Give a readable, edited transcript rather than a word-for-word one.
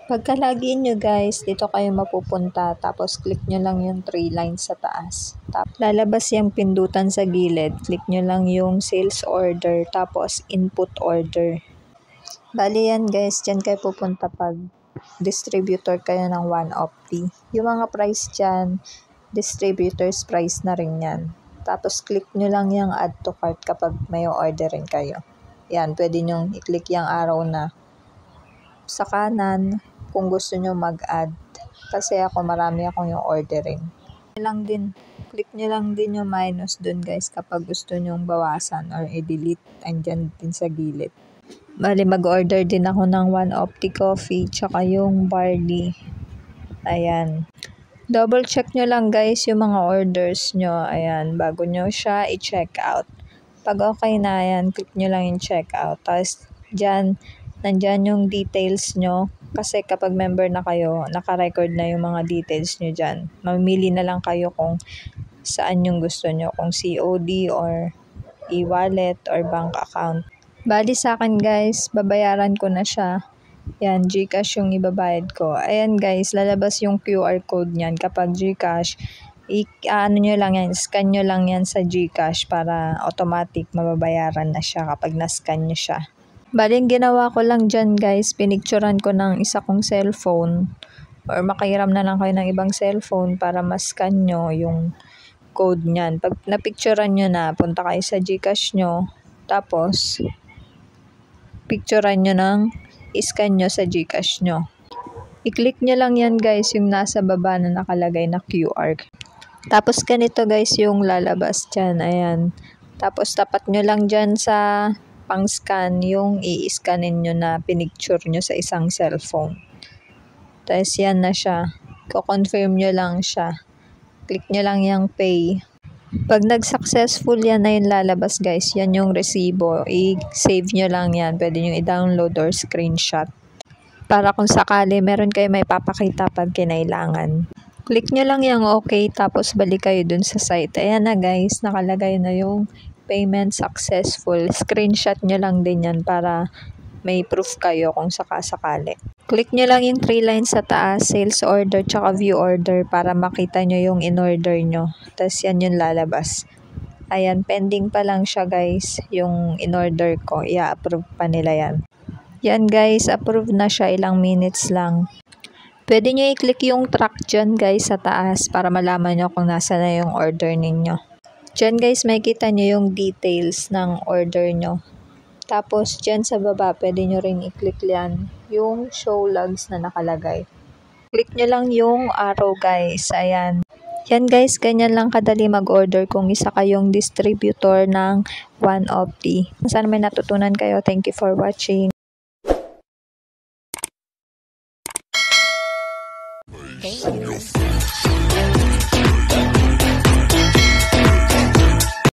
Pagkalagin nyo guys, dito kayo mapupunta. Tapos click nyo lang yung 3 lines sa taas. Lalabas yung pindutan sa gilid. Click nyo lang yung sales order. Tapos input order. Bali yan guys, dyan kayo pupunta pag distributor kayo ng 1-opti. Yung mga price dyan, distributor's price na rin yan. Tapos click nyo lang yung add to cart kapag may orderin kayo. Yan, pwede nyo i-click yung arrow na sa kanan kung gusto nyo mag-add. Kasi ako marami akong yung orderin. Click nyo lang din yung minus dun guys kapag gusto nyong bawasan or i-delete. Andyan din sa gilid. Bali, mag-order din ako ng 1-opti coffee tsaka yung barley. Ayan. Double check nyo lang guys yung mga orders nyo. Ayan, bago nyo siya i-check out. Pag okay na, ayan, click nyo lang yung check out. Tapos, nandyan yung details nyo. Kasi kapag member na kayo, naka-record na yung mga details nyo dyan. Mamili na lang kayo kung saan yung gusto nyo. Kung COD or e-wallet or bank account. Bali sa akin guys, babayaran ko na siya. Yan, GCash yung ibabayad ko. Ayan guys, lalabas yung QR code niyan. Kapag GCash, scan nyo lang yan sa GCash para automatic mababayaran na siya kapag na-scan nyo siya. Bali, ginawa ko lang dyan guys, pinicturan ko ng isa kong cellphone or makahiram na lang kayo ng ibang cellphone para ma-scan nyo yung code niyan. Pag napicturan nyo na, punta kayo sa GCash nyo, tapos picturean nyo ng i-scan nyo sa GCash nyo. I-click nyo lang yan guys, yung nasa baba na nakalagay na QR. Tapos ganito guys yung lalabas dyan. Ayan. Tapos tapat nyo lang dyan sa pang-scan yung i-scanin nyo na pinicture nyo sa isang cellphone. Tapos yan na siya. Ko-confirm nyo lang siya. Click nyo lang yung pay. Pag nag-successful yan na yung lalabas guys, yan yung resibo. I-save nyo lang yan. Pwede nyo i-download or screenshot. Para kung sakali meron kayo may papakita pag kinailangan. Click nyo lang yung okay, tapos balik kayo dun sa site. Ayan na guys, nakalagay na yung payment successful. Screenshot nyo lang din yan para may proof kayo kung sakasakali. Click nyo lang yung 3 lines sa taas, sales order tsaka view order para makita nyo yung in-order nyo. Tapos yan yung lalabas. Ayan, pending pa lang siya guys, yung in-order ko. I-approve pa nila yan. Yan guys, approve na siya, ilang minutes lang. Pwede nyo i-click yung track dyan guys sa taas para malaman nyo kung nasa na yung order ninyo. Dyan guys, makikita nyo yung details ng order nyo. Tapos, dyan sa baba, pwede nyo rin i-click yan yung show logs na nakalagay. Click nyo lang yung arrow guys. Ayan. Yan guys, ganyan lang kadali mag-order kung isa kayong distributor ng 1-opti. Sana may natutunan kayo. Thank you for watching. Thank you.